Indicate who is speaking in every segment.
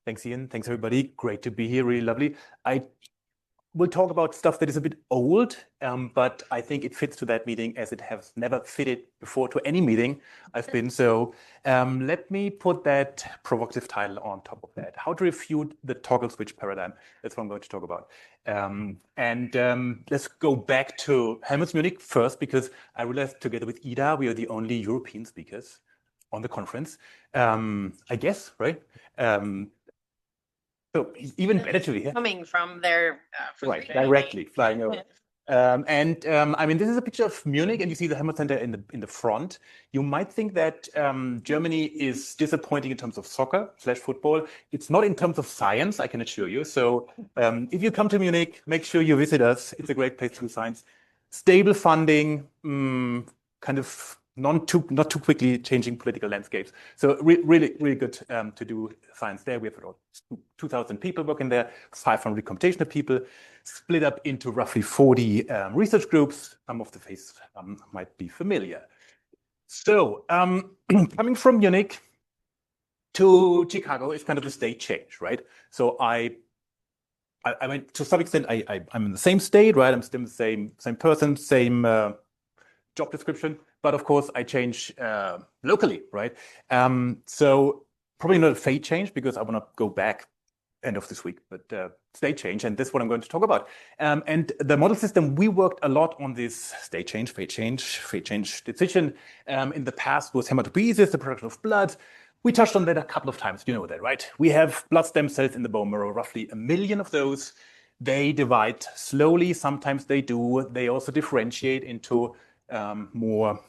Speaker 1: Thanks, Ian. Thanks, everybody. Great to be here. Really lovely. We'll talk about stuff that is a bit old, but I think it fits to that meeting as it has never fitted before to any meeting I've been. So let me put that provocative title on top of that. How to refute the toggle switch paradigm. That's what I'm going to talk about. Let's go back to Helmholtz Munich first, because I realized together with Ida, we are the only European speakers on the conference, I guess, right? So even better to be here.
Speaker 2: Coming from their
Speaker 1: right, directly flying over. I mean, this is a picture of Munich, and you see the Helmholtz Center in the front. You might think that Germany is disappointing in terms of soccer/football. It's not in terms of science, I can assure you. So if you come to Munich, make sure you visit us. It's a great place to do science. Stable funding, kind of not too quickly changing political landscapes. So really good to do science there. We have about 2,000 people working there, 500 computational people, split up into roughly 40 research groups. Some of the faces might be familiar. So coming from Munich to Chicago is kind of a state change, right? So I mean, to some extent, I'm in the same state, right? I'm still the same person, same job description. But of course, I change locally, right? So probably not a fate change, because I want to go back end of this week, but state change, and this is what I'm going to talk about. And the model system, we worked a lot on this state change, fate change decision. In the past was hematopoiesis, the production of blood. We touched on that a couple of times. You know that, right? We have blood stem cells in the bone marrow, roughly 1 million of those. They divide slowly. Sometimes they do. They also differentiate into more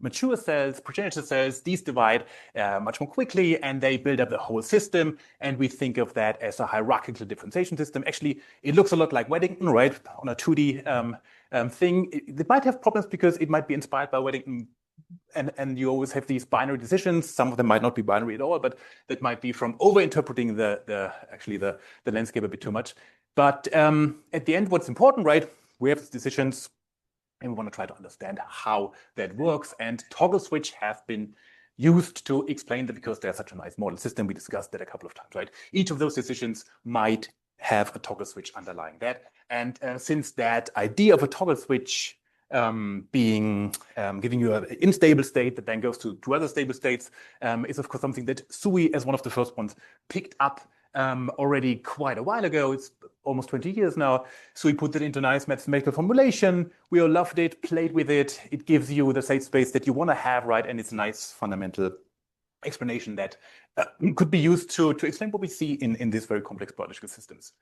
Speaker 1: mature cells, progenitor cells. These divide much more quickly, and they build up the whole system. And we think of that as a hierarchical differentiation system. Actually, it looks a lot like Waddington, right? On a 2D thing. It might have problems because it might be inspired by Waddington, and you always have these binary decisions. Some of them might not be binary at all, but that might be from over-interpreting the landscape a bit too much. But at the end, what's important, right? We have these decisions, and we want to try to understand how that works. And toggle switch have been used to explain that, because they're such a nice model system. We discussed that a couple of times, right? Each of those decisions might have a toggle switch underlying that. And since that idea of a toggle switch giving you an unstable state that then goes to other stable states is, of course, something that Sui, as one of the first ones, picked up already quite a while ago. It's almost 20 years now. So we put it into nice mathematical formulation. We all loved it, played with it. It gives you the state space that you want to have, right? And it's a nice fundamental explanation that could be used to explain what we see in these very complex biological systems.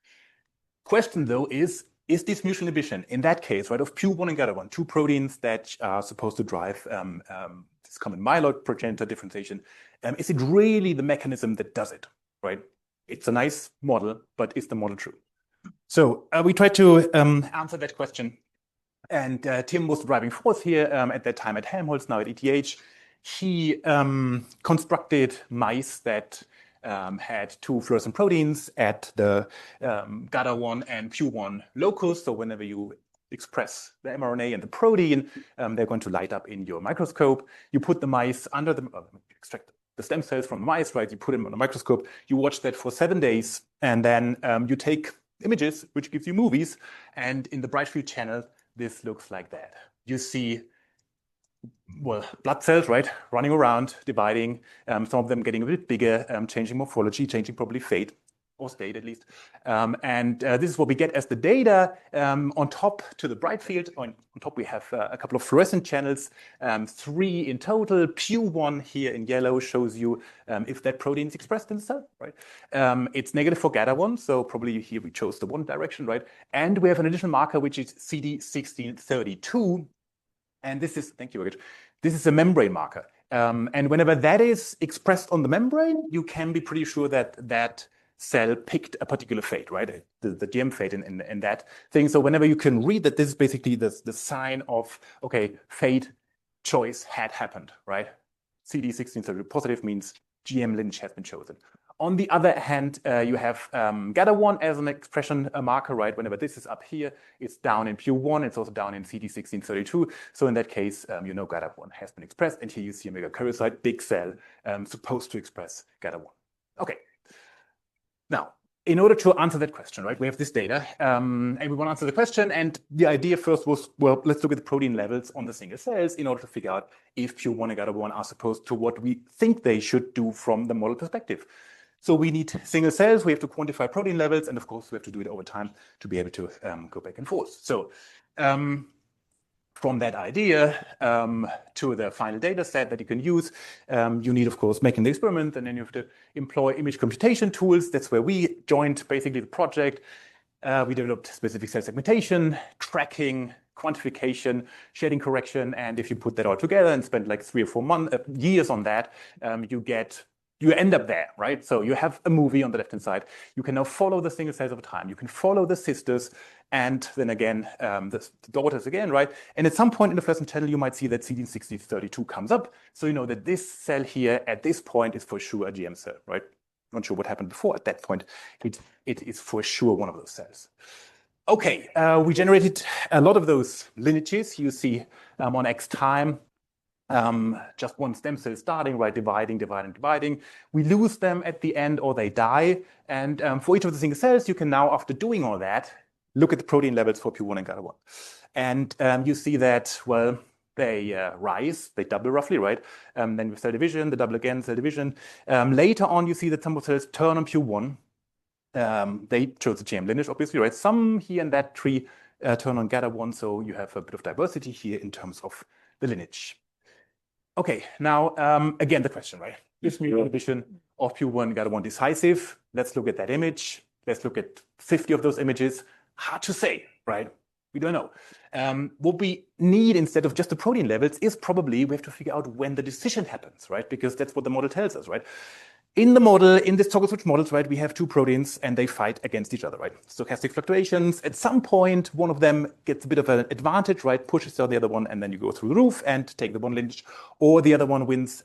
Speaker 1: Question, though, is this mutual inhibition, in that case, right, of PU1 and GATA1, two proteins that are supposed to drive this common myeloid progenitor differentiation, is it really the mechanism that does it, right? It's a nice model, but is the model true? So we tried to answer that question. And Tim was the driving force here at that time at Helmholtz, now at ETH. He constructed mice that had two fluorescent proteins at the GATA1 and PU1 locus. So whenever you express the mRNA and the protein, they're going to light up in your microscope. You put the mice under the extract the stem cells from the mice, right? You put them on a microscope, you watch that for 7 days, and then you take images, which gives you movies. And in the bright field channel, this looks like that. You see, well, blood cells, right? Running around, dividing, some of them getting a bit bigger, changing morphology, changing probably fate, or state at least. This is what we get as the data. On top to the bright field, on top we have a couple of fluorescent channels, 3 in total. PU1 here in yellow shows you if that protein is expressed in the cell, right? It's negative for GATA1, so probably here we chose the one direction, right? And we have an additional marker, which is CD1632. And this is, thank you, Rich. This is a membrane marker. And whenever that is expressed on the membrane, you can be pretty sure that that cell picked a particular fate, right? The GM fate in that thing. So whenever you can read that, this is basically the sign of, okay, fate choice had happened, right? CD1632 positive means GM lineage has been chosen. On the other hand, you have GATA1 as an expression marker, right? Whenever this is up here, it's down in PU1. It's also down in CD1632. So in that case, you know GATA1 has been expressed. And here you see a megakaryocyte, big cell, supposed to express GATA1. Okay. Now, in order to answer that question, right, we have this data, and we want to answer the question. And the idea first was, well, let's look at the protein levels on the single cells in order to figure out if Q1 and GATA1 are supposed to what we think they should do from the model perspective. So we need single cells, we have to quantify protein levels, and of course, we have to do it over time to be able to go back and forth. So from that idea to the final data set that you can use, you need, of course, making the experiment, and then you have to employ image computation tools. That's where we joined basically the project. We developed specific cell segmentation, tracking, quantification, shading correction, and if you put that all together and spend like 3 or 4 years on that, you end up there, right? So you have a movie on the left-hand side. You can now follow the single cells over time. You can follow the sisters and then again, the daughters again, right? And at some point in the fluorescent channel, you might see that CD6032 comes up. So you know that this cell here at this point is for sure a GM cell, right? Not sure what happened before at that point. It is for sure one of those cells. Okay, we generated a lot of those lineages. You see on X time, just one stem cell starting, right, dividing. We lose them at the end or they die. And for each of the single cells, you can now, after doing all that, look at the protein levels for Q1 and GATA1. And you see that, well, they rise, they double roughly, right? Then with cell division, they double again, cell division. Later on, you see that some of the cells turn on Q1. They chose the GM lineage, obviously, right? Some here in that tree turn on GATA1, so you have a bit of diversity here in terms of the lineage. Okay, now, again, the question, right? Is mutual inhibition of Q1 GATA1 decisive? Let's look at that image. Let's look at 50 of those images. Hard to say, right? We don't know. What we need instead of just the protein levels is probably we have to figure out when the decision happens, right? Because that's what the model tells us, right? In the model, in this toggle switch models, right, we have 2 proteins and they fight against each other, right? Stochastic fluctuations. At some point, one of them gets a bit of an advantage, right? Pushes down the other one, and then you go through the roof and take the one lineage, or the other one wins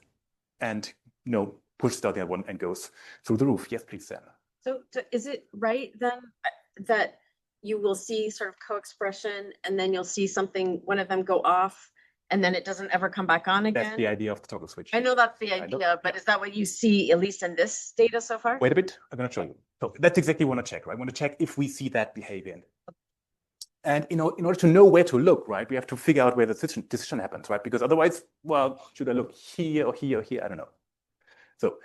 Speaker 1: and, you know, pushes down the other one and goes through the roof. Yes, please, Sam.
Speaker 2: So is it right then that you will see sort of co-expression and then you'll see something, one of them go off, and then it doesn't ever come back on again?
Speaker 1: That's the idea of the toggle switch.
Speaker 2: I know that's the idea, but is that what you see, at least in this data so far?
Speaker 1: Wait a bit, I'm going to show you. So that's exactly what I want to check, right? I want to check if we see that behavior. And in order to know where to look, right, we have to figure out where the decision happens, right? Because otherwise, well, should I look here or here or here? I don't know. So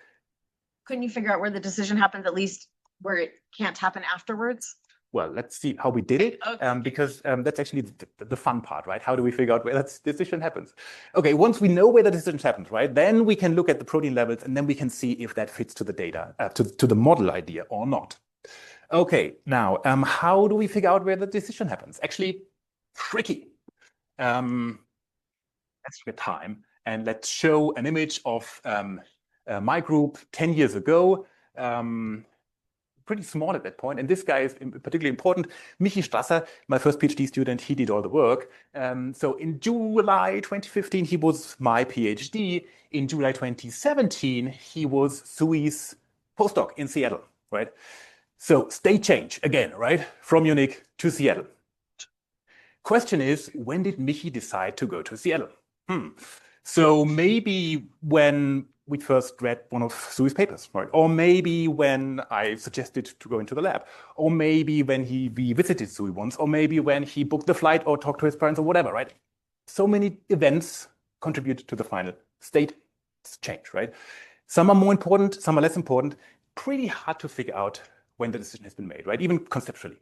Speaker 2: couldn't you figure out where the decision happens, at least where it can't happen afterwards?
Speaker 1: Well, let's see how we did it, okay. Because that's actually the fun part, right? How do we figure out where that decision happens? Okay, once we know where the decision happens, right, then we can look at the protein levels and then we can see if that fits to the data, to the model idea or not. Okay, now, how do we figure out where the decision happens? Actually, tricky. Let's look at time and let's show an image of my group 10 years ago. Pretty small at that point, and this guy is particularly important. Michi Strasser, my first PhD student, he did all the work. So in July 2015, he was my PhD. In July 2017, he was Sui's postdoc in Seattle, right? So state change again, right? From Munich to Seattle. Question is, when did Michi decide to go to Seattle? So maybe when we first read one of Sui's papers, right? Or maybe when I suggested to go into the lab, or maybe when we visited Sui once, or maybe when he booked the flight or talked to his parents or whatever, right? So many events contribute to the final state change, right? Some are more important, some are less important. Pretty hard to figure out when the decision has been made, right? Even conceptually.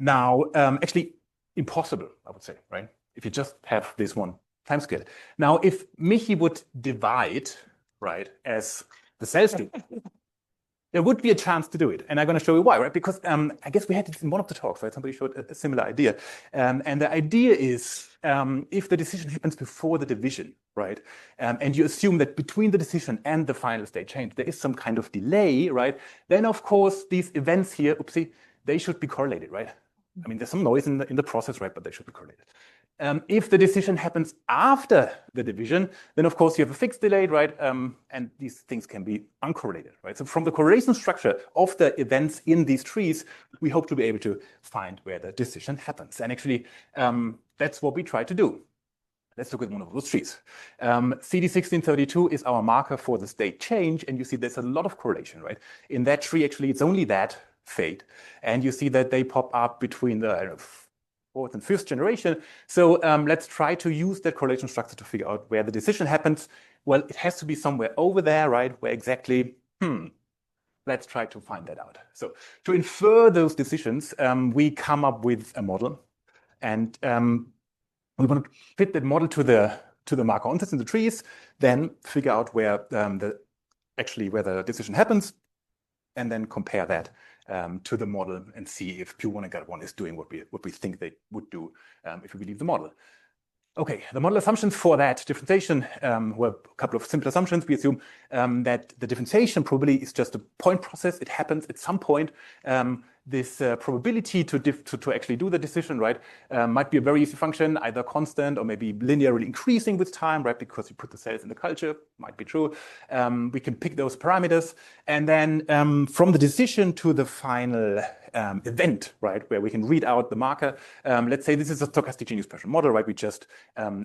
Speaker 1: Now, actually impossible, I would say, right? If you just have this one time scale. Now, if Michi would divide, right, as the cells do, there would be a chance to do it. And I'm going to show you why, right? Because I guess we had it in one of the talks, right? Somebody showed a similar idea. And the idea is if the decision happens before the division, right? And you assume that between the decision and the final state change, there is some kind of delay, right? Then, of course, these events here, oopsie, they should be correlated, right? I mean, there's some noise in the process, right? But they should be correlated. If the decision happens after the division, then of course you have a fixed delay, right? And these things can be uncorrelated, right? So from the correlation structure of the events in these trees, we hope to be able to find where the decision happens. And actually, that's what we try to do. Let's look at one of those trees. CD1632 is our marker for the state change, and you see there's a lot of correlation, right? In that tree, actually, it's only that fate, and you see that they pop up between the, I don't know, fourth and fifth generation. So let's try to use that correlation structure to figure out where the decision happens. Well, it has to be somewhere over there, right? Where exactly? Let's try to find that out. So to infer those decisions, we come up with a model, and we want to fit that model to the marker onsets in the trees, then figure out where where the decision happens, and then compare that to the model and see if Q1 and GAT1 is doing what we think they would do if we believe the model. Okay, the model assumptions for that differentiation were a couple of simple assumptions. We assume that the differentiation probably is just a point process. It happens at some point. This probability to actually do the decision, right, might be a very easy function, either constant or maybe linearly increasing with time, right, because you put the cells in the culture, might be true. We can pick those parameters. And then from the decision to the final event, right, where we can read out the marker. Let's say this is a stochastic gene expression model, right? We just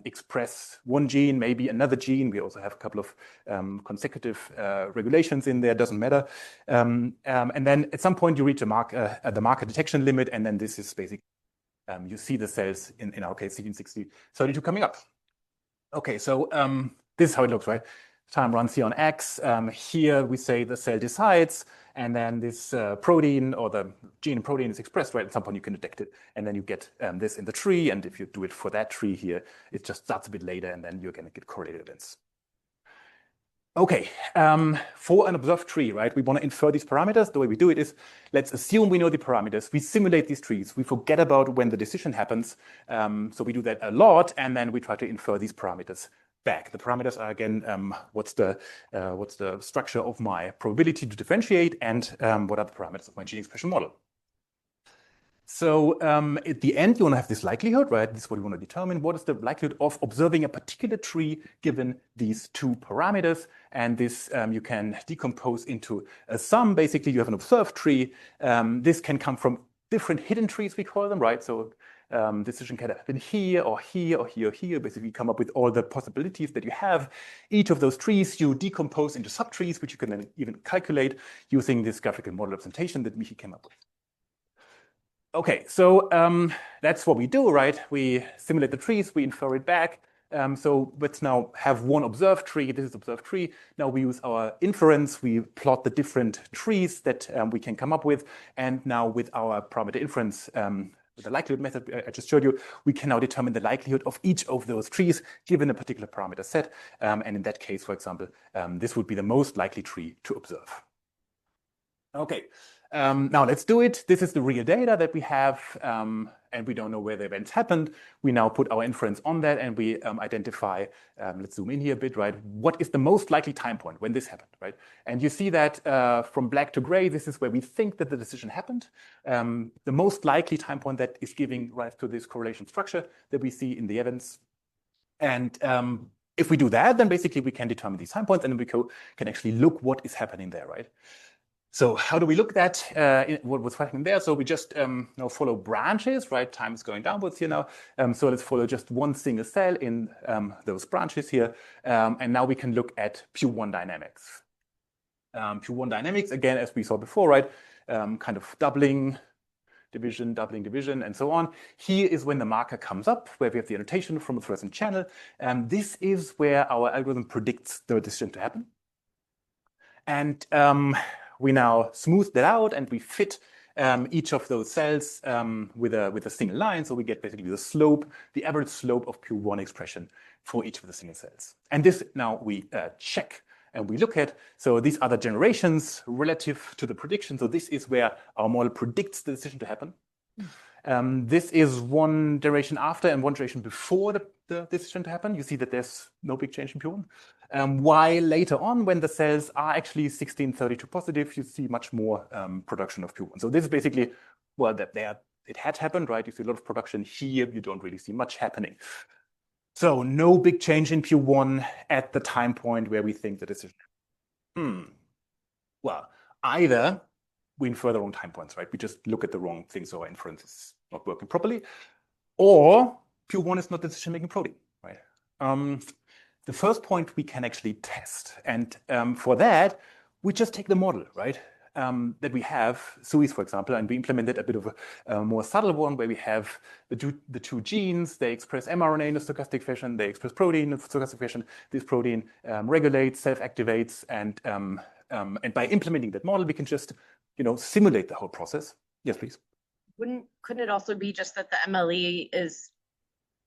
Speaker 1: express one gene, maybe another gene. We also have a couple of consecutive regulations in there, doesn't matter. And then at some point you reach the marker detection limit, and then this is basically, you see the cells, in our case, 166032 coming up. Okay, so this is how it looks, right? Time runs here on X. Here we say the cell decides, and then this protein or the gene and protein is expressed, right? At some point you can detect it, and then you get this in the tree. And if you do it for that tree here, it just starts a bit later, and then you're going to get correlated events. Okay, for an observed tree, right, we want to infer these parameters. The way we do it is, let's assume we know the parameters. We simulate these trees. We forget about when the decision happens. So we do that a lot, and then we try to infer these parameters back. The parameters are, again, what's the structure of my probability to differentiate, and what are the parameters of my gene expression model. So at the end, you want to have this likelihood, right? This is what you want to determine. What is the likelihood of observing a particular tree given these two parameters? And this you can decompose into a sum. Basically, you have an observed tree. This can come from different hidden trees, we call them, right? So decision can happen here or here or here or here. Basically, you come up with all the possibilities that you have. Each of those trees you decompose into subtrees, which you can then even calculate using this graphical model representation that Michi came up with. Okay, so that's what we do, right? We simulate the trees, we infer it back. So let's now have one observed tree. This is observed tree. Now we use our inference. We plot the different trees that we can come up with. And now with our parameter inference, with the likelihood method I just showed you, we can now determine the likelihood of each of those trees given a particular parameter set. And in that case, for example, this would be the most likely tree to observe. Okay. Now let's do it. This is the real data that we have, and we don't know where the events happened. We now put our inference on that, and we identify, let's zoom in here a bit, right? What is the most likely time point when this happened, right? And you see that from black to gray, this is where we think that the decision happened. The most likely time point that is giving rise to this correlation structure that we see in the evidence. And if we do that, then basically we can determine these time points, and then we can actually look what is happening there, right? So how do we look at what was happening there? So we just now follow branches, right? Time is going downwards here now. So let's follow just one single cell in those branches here. And now we can look at Q1 dynamics. Q1 dynamics, again, as we saw before, right? Kind of doubling, division, and so on. Here is when the marker comes up, where we have the annotation from a fluorescent channel. This is where our algorithm predicts the decision to happen. And we now smooth that out, and we fit each of those cells with a single line. So we get basically the slope, the average slope of Q1 expression for each of the single cells. And this now we check and we look at. So these are the generations relative to the prediction. So this is where our model predicts the decision to happen. This is one generation after and one generation before the decision to happen. You see that there's no big change in Q1. While later on, when the cells are actually 1632 positive, you see much more production of Q1. So this is basically, well, it had happened, right? You see a lot of production here. You don't really see much happening. So no big change in Q1 at the time point where we think the decision. Well, either we infer the wrong time points, right? We just look at the wrong things, so our inference is not working properly. Or Q1 is not the decision-making protein, right? The first point we can actually test. And for that, we just take the model, right? That we have, SUIs, for example, and we implemented a bit of a more subtle one where we have the two genes, they express mRNA in a stochastic fashion, they express protein in a stochastic fashion. This protein regulates, self-activates, and by implementing that model, we can just, simulate the whole process. Yes, please.
Speaker 2: Couldn't it also be just that the MLE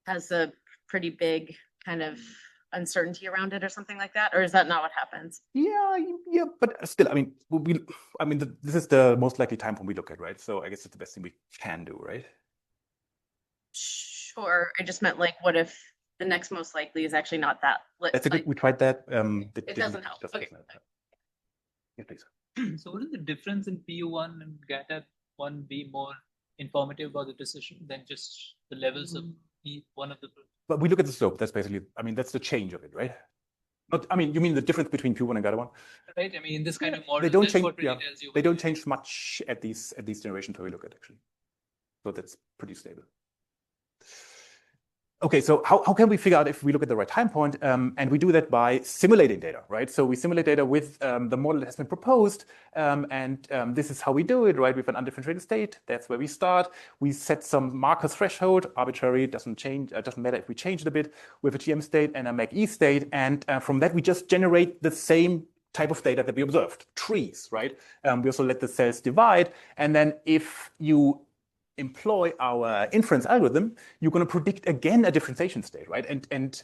Speaker 2: has a pretty big kind of uncertainty around it or something like that? Or is that not what happens?
Speaker 1: Yeah, but still, this is the most likely time point we look at, right? So I guess it's the best thing we can do, right?
Speaker 2: Sure. I just meant like, what if the next most likely is actually not that?
Speaker 1: That's a good, we tried that.
Speaker 2: It doesn't help. Okay.
Speaker 1: Yeah, please.
Speaker 3: So what is the difference in PU1 and GATA1 be more informative about the decision than just the levels of one of the?
Speaker 1: But we look at the slope. That's basically, that's the change of it, right? Not, you mean the difference between PU1 and GATA1?
Speaker 3: Right. In this kind of model,
Speaker 1: they don't change. Yeah, they don't change much at these generations where we look at actually. So that's pretty stable. Okay, so how can we figure out if we look at the right time point? And we do that by simulating data, right? So we simulate data with the model that has been proposed, and this is how we do it, right? With an undifferentiated state, that's where we start. We set some marker threshold, arbitrary, doesn't change, doesn't matter if we change it a bit, with a GM state and a MAC-E state, and from that we just generate the same type of data that we observed, trees, right? We also let the cells divide, and then if you employ our inference algorithm, you're going to predict again a differentiation state, right? And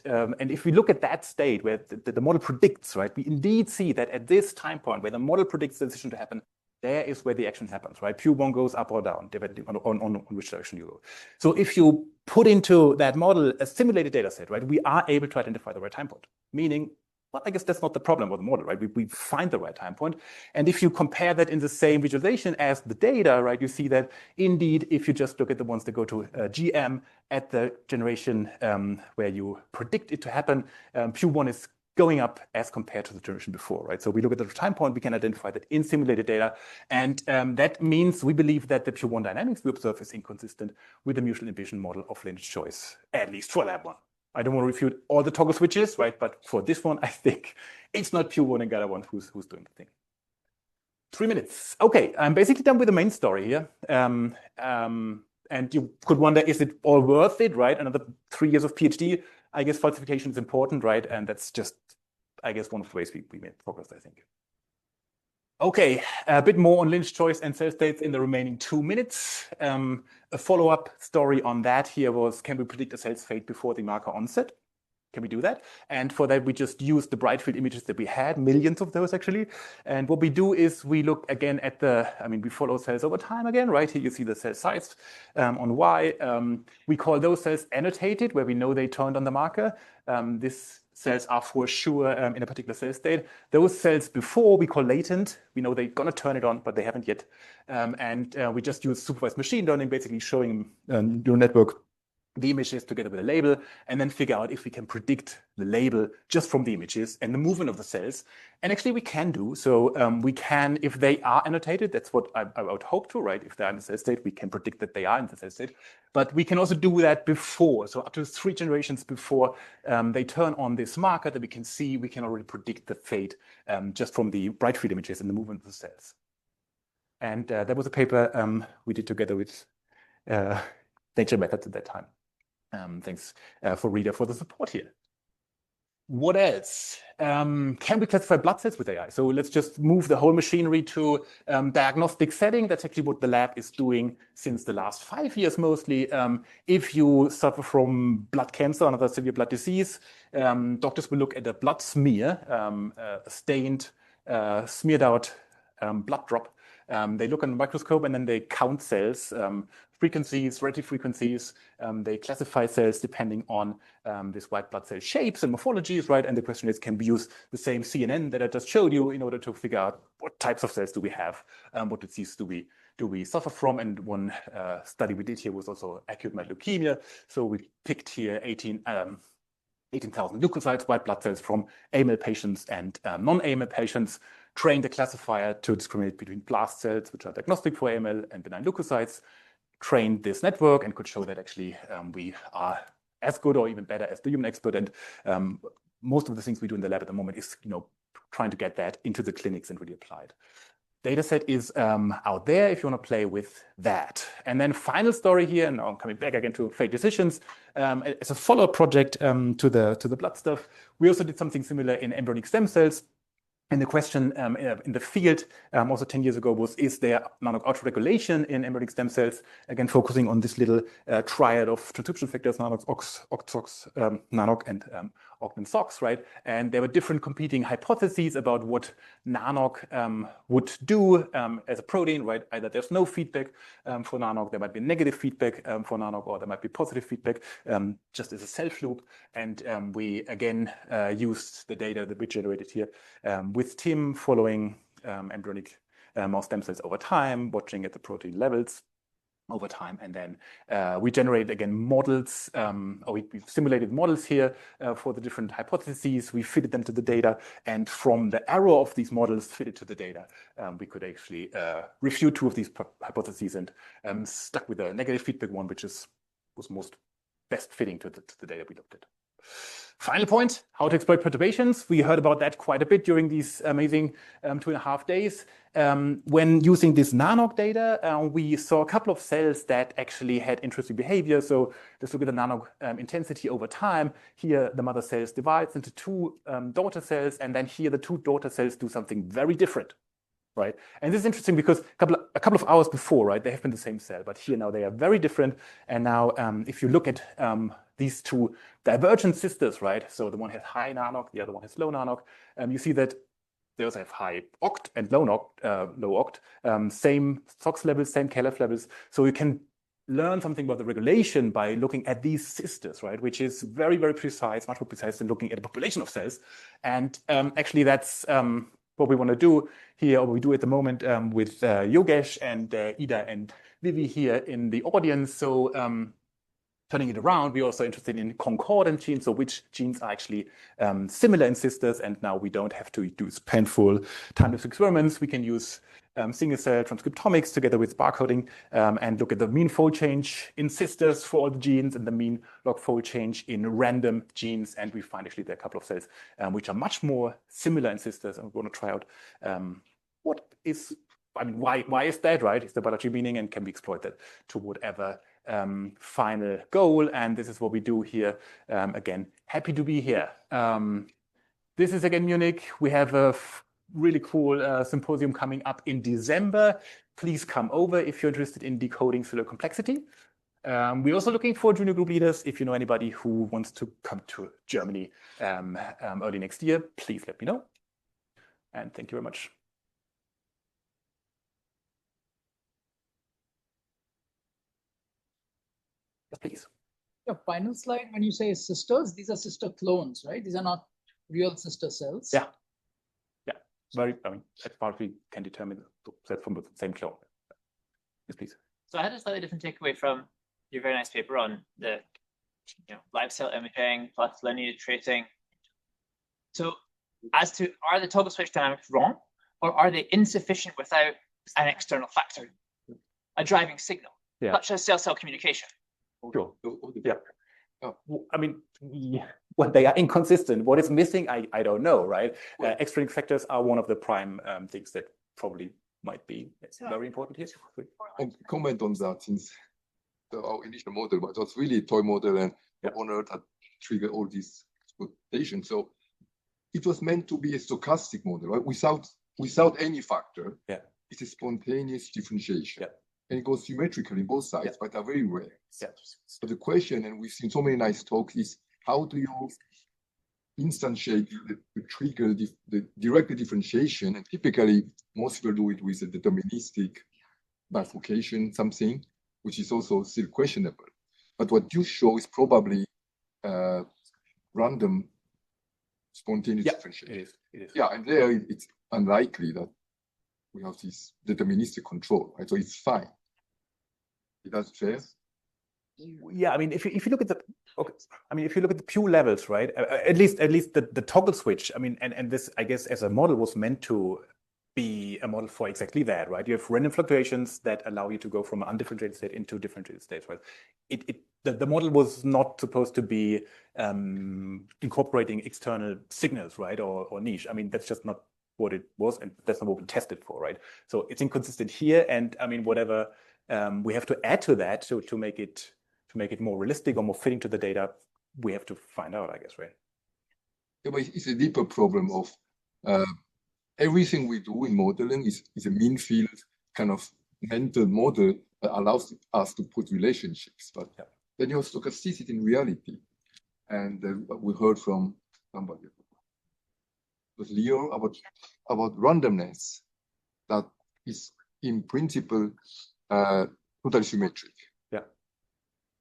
Speaker 1: if we look at that state where the model predicts, right, we indeed see that at this time point where the model predicts the decision to happen, there is where the action happens, right? PU1 goes up or down, depending on which direction you go. So if you put into that model a simulated data set, right, we are able to identify the right time point, meaning, well, I guess that's not the problem with the model, right? We find the right time point. And if you compare that in the same visualization as the data, right, you see that indeed, if you just look at the ones that go to GM at the generation where you predict it to happen, PU1 is going up as compared to the generation before, right? So we look at the time point, we can identify that in simulated data. And that means we believe that the PU1 dynamics we observe is inconsistent with the mutual inhibition model of lineage choice, at least for that one. I don't want to refute all the toggle switches, right? But for this one, I think it's not PU1 and GATA1 who's doing the thing. 3 minutes. Okay, I'm basically done with the main story here. And you could wonder, is it all worth it, right? Another 3 years of PhD. I guess falsification is important, right? And that's just, I guess, one of the ways we made progress, I think. Okay, a bit more on lineage choice and cell states in the remaining 2 minutes. A follow-up story on that here was, can we predict a cell's fate before the marker onset? Can we do that? And for that, we just use the bright field images that we had, millions of those actually. And what we do is we look again at we follow cells over time again, right? Here you see the cell size on Y. We call those cells annotated, where we know they turned on the marker. These cells are for sure in a particular cell state. Those cells before we call latent. We know they're going to turn it on, but they haven't yet. We just use supervised machine learning, basically showing neural network the images together with a label, and then figure out if we can predict the label just from the images and the movement of the cells. And actually we can do. So we can, if they are annotated, that's what I would hope to, right? If they're in the cell state, we can predict that they are in the cell state. But we can also do that before. So up to 3 generations before they turn on this marker that we can see, we can already predict the fate just from the bright field images and the movement of the cells. And that was a paper we did together with Nature Methods at that time. Thanks for Rita for the support here. What else? Can we classify blood cells with AI? So let's just move the whole machinery to diagnostic setting. That's actually what the lab is doing since the last 5 years mostly. If you suffer from blood cancer or another severe blood disease, doctors will look at a blood smear, a stained, smeared out blood drop. They look on the microscope and then they count cells, frequencies, relative frequencies. They classify cells depending on these white blood cell shapes and morphologies, right? And the question is, can we use the same CNN that I just showed you in order to figure out what types of cells do we have, what disease do we suffer from? And one study we did here was also acute myeloid leukemia. So we picked here 18,000 leukocytes, white blood cells from AML patients and non-AML patients, trained the classifier to discriminate between blast cells, which are diagnostic for AML, and benign leukocytes, trained this network and could show that actually we are as good or even better as the human expert. And most of the things we do in the lab at the moment is, trying to get that into the clinics and really applied. Dataset is out there if you want to play with that. And then final story here, and now I'm coming back again to Fate Decisions. As a follow-up project to the blood stuff, we also did something similar in embryonic stem cells. And the question in the field also 10 years ago was, is there NANOG autoregulation in embryonic stem cells? Again, focusing on this little triad of transcription factors, NANOG, OX, NANOG, and augment SOX, right? And there were different competing hypotheses about what NANOG would do as a protein, right? Either there's no feedback for NANOG, there might be negative feedback for NANOG, or there might be positive feedback just as a self-loop. And we, again, used the data that we generated here with Tim, following embryonic mouse stem cells over time, watching at the protein levels over time. And then we generated, again, models, or we simulated models here for the different hypotheses. We fitted them to the data. And from the error of these models fitted to the data, we could actually refute 2 of these hypotheses and stuck with a negative feedback one, which was most best fitting to the data we looked at. Final point, how to exploit perturbations. We heard about that quite a bit during these amazing 2.5 days. When using this NANOG data, we saw a couple of cells that actually had interesting behavior. So let's look at the NANOG intensity over time. Here, the mother cells divides into 2 daughter cells, and then here the 2 daughter cells do something very different, right? And this is interesting because a couple of hours before, right, they have been the same cell, but here now they are very different. And now, if you look at these 2 divergent sisters, right? So the one has high NANOG, the other one has low NANOG. You see that they also have high oct and low oct, same SOX levels, same KLF levels. So you can learn something about the regulation by looking at these sisters, right? Which is very, very precise, much more precise than looking at a population of cells. And actually, that's what we want to do here, or we do at the moment with Yogesh and Ida and Vivi here in the audience. So turning it around, we're also interested in concordant genes, so which genes are actually similar in sisters. And now we don't have to do painful time-lapse experiments. We can use single-cell transcriptomics together with barcoding and look at the mean fold change in sisters for all the genes and the mean log fold change in random genes. And we find actually there are a couple of cells which are much more similar in sisters. And we want to try out why is that, right? Is the biology meaning, and can we exploit that to whatever final goal? And this is what we do here. Again, happy to be here. This is again Munich. We have a really cool symposium coming up in December. Please come over if you're interested in decoding cellular complexity. We're also looking for junior group leaders. If you know anybody who wants to come to Germany early next year, please let me know. And thank you very much. Yes, please.
Speaker 4: Your final slide, when you say sisters, these are sister clones, right? These are not real sister cells.
Speaker 1: Yeah. Yeah. As far as we can determine that from the same clone. Yes, please.
Speaker 3: So I had a slightly different takeaway from your very nice paper on the live cell imaging plus lineage tracing. So as to, are the toggle switch dynamics wrong, or are they insufficient without an external factor, a driving signal, such as cell-cell communication?
Speaker 1: Sure. Yeah. Well, they are inconsistent. What is missing, I don't know, right? Extrinsic factors are one of the prime things that probably might be very important here.
Speaker 5: And comment on that, since our initial model was really a toy model, and on Earth had triggered all these exploitations. So it was meant to be a stochastic model, right? Without any factor.
Speaker 1: Yeah.
Speaker 5: It's a spontaneous differentiation.
Speaker 1: Yeah.
Speaker 5: And it goes symmetrical in both sides, but are very rare.
Speaker 1: Yeah.
Speaker 5: But the question, and we've seen so many nice talks, is how do you instantiate the trigger, the direct differentiation? And typically, most people do it with a deterministic bifurcation, something, which is also still questionable. But what you show is probably random spontaneous differentiation.
Speaker 1: It is.
Speaker 5: Yeah, and there it's unlikely that we have this deterministic control, right? So it's fine. That's fair.
Speaker 1: Yeah, if you look at the if you look at the pure levels, right? At least the toggle switch. And this, I guess, as a model was meant to be a model for exactly that, right? You have random fluctuations that allow you to go from an undifferentiated state into differentiated states, right? The model was not supposed to be incorporating external signals, right, or niche. I mean, that's just not what it was, and that's not what we tested for, right? So it's inconsistent here, and I mean, whatever we have to add to that to make it more realistic or more fitting to the data, we have to find out, I guess, right?
Speaker 5: Yeah, but it's a deeper problem of everything we do in modeling is a mean field kind of mental model that allows us to put relationships, but then you have stochasticity in reality. And we heard from somebody, was Leo, about randomness that is in principle totally symmetric.
Speaker 1: Yeah.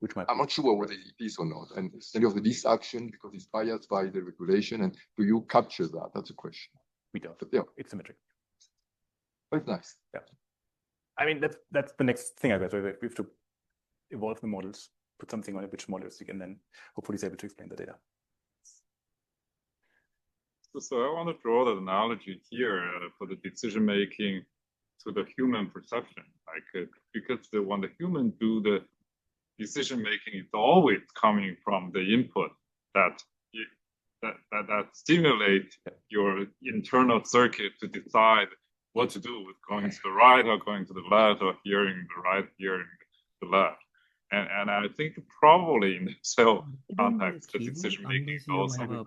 Speaker 1: Which might
Speaker 5: I'm not sure whether it is or not. And then you have this action because it's biased by the regulation. And do you capture that? That's a question.
Speaker 1: We don't.
Speaker 5: But yeah,
Speaker 1: it's symmetric.
Speaker 5: Quite nice.
Speaker 1: Yeah. I mean, that's the next thing, I guess. We have to evolve the models, put something on it which modelistic, and then hopefully is able to explain the data.
Speaker 6: So I want to draw the analogy here for the decision making to the human perception, like because when the human do the decision making, it's always coming from the input that stimulate your internal circuit to decide what to do with going to the right or going to the left, or hearing the right, hearing the left. And I think probably in the cell context, the decision making is also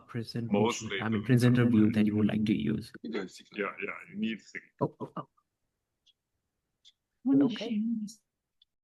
Speaker 6: mostly
Speaker 7: presenter view that you would like to use.
Speaker 6: Yeah, you need signal.
Speaker 7: Oh.
Speaker 4: Okay.